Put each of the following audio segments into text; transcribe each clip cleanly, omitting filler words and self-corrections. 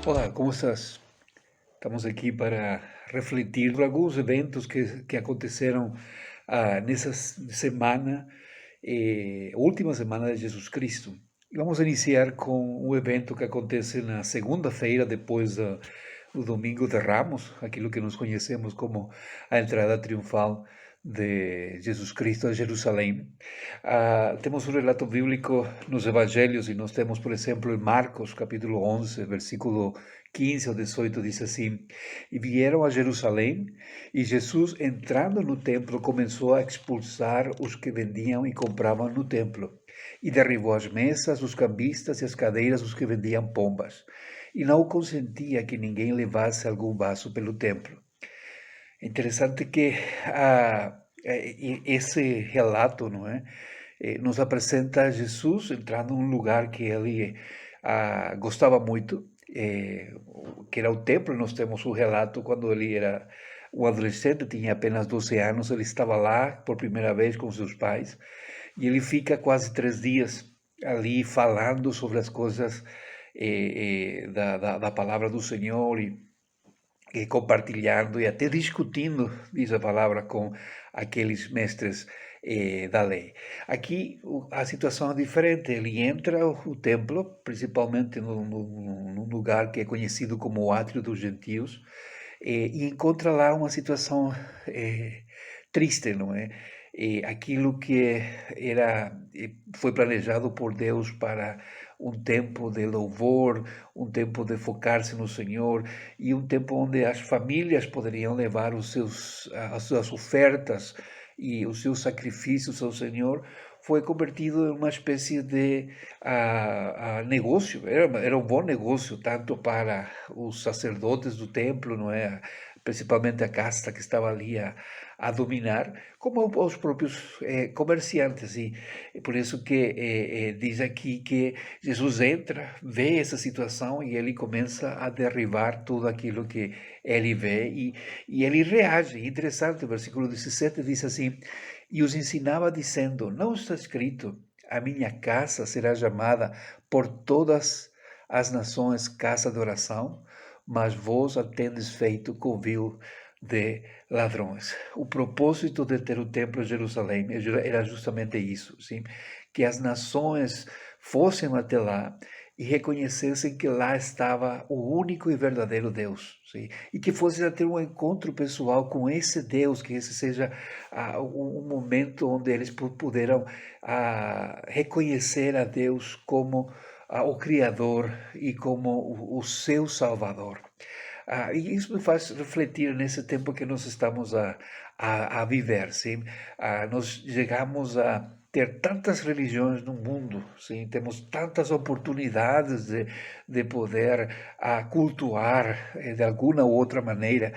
Olá, como estás? Estamos aqui para refletir sobre alguns eventos que aconteceram nessa semana, última semana de Jesus Cristo. E vamos iniciar com um evento que acontece na segunda-feira, depois do Domingo de Ramos, aquilo que nós conhecemos como a entrada triunfal de Jesus Cristo a Jerusalém. Temos um relato bíblico nos Evangelhos e nós temos, por exemplo, em Marcos, capítulo 11, versículo 15 ao 18, diz assim: E vieram a Jerusalém, e Jesus, entrando no templo, começou a expulsar os que vendiam e compravam no templo, e derribou as mesas, os cambistas e as cadeiras dos que vendiam pombas, e não consentia que ninguém levasse algum vaso pelo templo. É interessante que esse relato, não é? Nos apresenta Jesus entrando num lugar que ele gostava muito, que era o templo. Nós temos o relato quando ele era um adolescente, tinha apenas 12 anos, ele estava lá por primeira vez com seus pais, e ele fica quase 3 dias ali falando sobre as coisas da palavra do Senhor, e compartilhando e até discutindo, diz a palavra, com aqueles mestres da lei. Aqui a situação é diferente. Ele entra o templo, principalmente num lugar que é conhecido como o Átrio dos Gentios, e encontra lá uma situação triste, não é? Aquilo que foi planejado por Deus para um tempo de louvor, um tempo de focar-se no Senhor, e um tempo onde as famílias poderiam levar as suas ofertas e os seus sacrifícios ao Senhor, foi convertido em uma espécie de negócio. Era um bom negócio, tanto para os sacerdotes do templo, não é? Principalmente a casta que estava ali a dominar, como aos próprios comerciantes. E por isso que diz aqui que Jesus entra, vê essa situação e ele começa a derribar tudo aquilo que ele vê, e ele reage. Interessante, o versículo 17 diz assim: E os ensinava dizendo: Não está escrito, a minha casa será chamada por todas as nações casa de oração, mas vós a tendes feito covil de ladrões. O propósito de ter o templo em Jerusalém era justamente isso, sim? Que as nações fossem até lá e reconhecessem que lá estava o único e verdadeiro Deus, sim? E que fossem a ter um encontro pessoal com esse Deus, que esse seja um momento onde eles puderam reconhecer a Deus como o Criador e como o seu Salvador. E isso me faz refletir nesse tempo que nós estamos a viver, sim? Nós chegamos a ter tantas religiões no mundo, sim? Temos tantas oportunidades de poder cultuar de alguma ou outra maneira,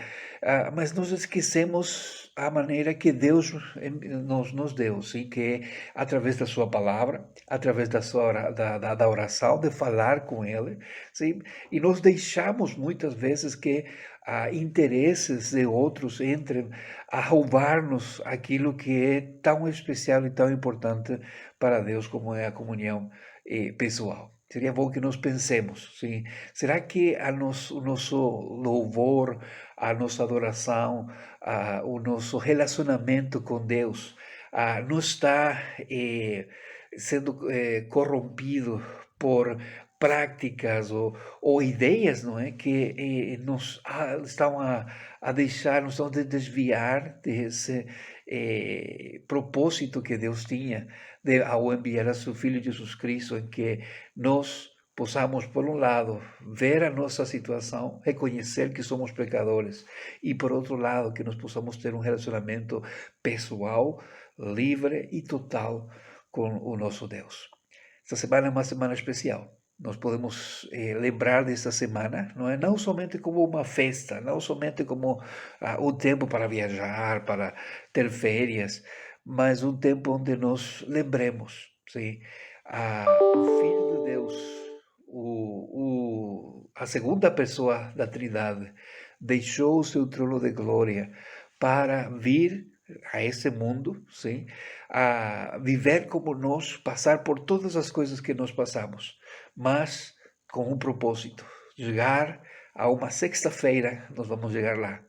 mas nós esquecemos a maneira que Deus nos deu, sim? Que é através da sua palavra, através da oração, de falar com Ele, sim? E nós deixamos muitas vezes que interesses de outros entrem a roubar-nos aquilo que é tão especial e tão importante para Deus, como é a comunhão pessoal. Seria bom que nós pensemos, sim? Será que o nosso louvor, a nossa adoração, o nosso relacionamento com Deus não está sendo corrompido por práticas ou ideias, não é? Que nos estão a deixar, nos estão a desviar desse propósito que Deus tinha ao enviar a seu Filho Jesus Cristo, em que nós possamos, por um lado, ver a nossa situação, reconhecer que somos pecadores, e, por outro lado, que nós possamos ter um relacionamento pessoal, livre e total com o nosso Deus. Esta semana é uma semana especial. Nós podemos lembrar desta semana, não é? Não somente como uma festa, não somente como um tempo para viajar, para ter férias, mas um tempo onde nós lembremos, sim, o Filho de Deus, a segunda pessoa da Trindade, deixou o seu trono de glória para vir a esse mundo, sim, a viver como nós, passar por todas as coisas que nós passamos, mas com um propósito, chegar a uma sexta-feira, nós vamos chegar lá,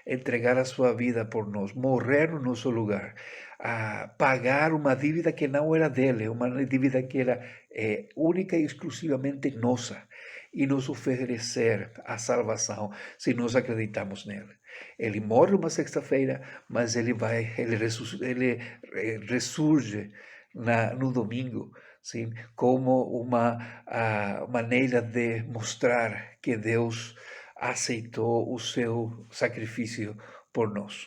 entregar a sua vida por nós, morrer no nosso lugar, a pagar uma dívida que não era dele, uma dívida que era única e exclusivamente nossa, e nos oferecer a salvação se nós acreditamos nele. Ele morre uma sexta-feira, mas ele ressurge no domingo, sim, como uma maneira de mostrar que Deus aceitou o seu sacrifício por nós.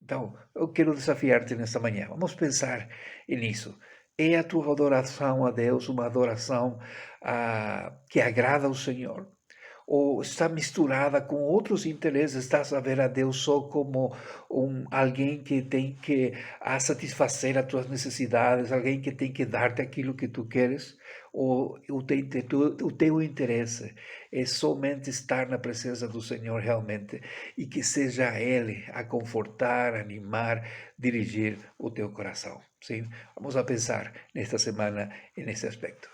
Então, eu quero desafiar-te nesta manhã. Vamos pensar nisso. É a tua adoração a Deus uma adoração que agrada ao Senhor? Ou está misturada com outros interesses? Estás a ver a Deus só como alguém que tem que satisfazer as tuas necessidades, alguém que tem que dar-te aquilo que tu queres? Ou o teu interesse é somente estar na presença do Senhor realmente e que seja Ele a confortar, animar, dirigir o teu coração? Sim? Vamos a pensar nesta semana nesse aspecto.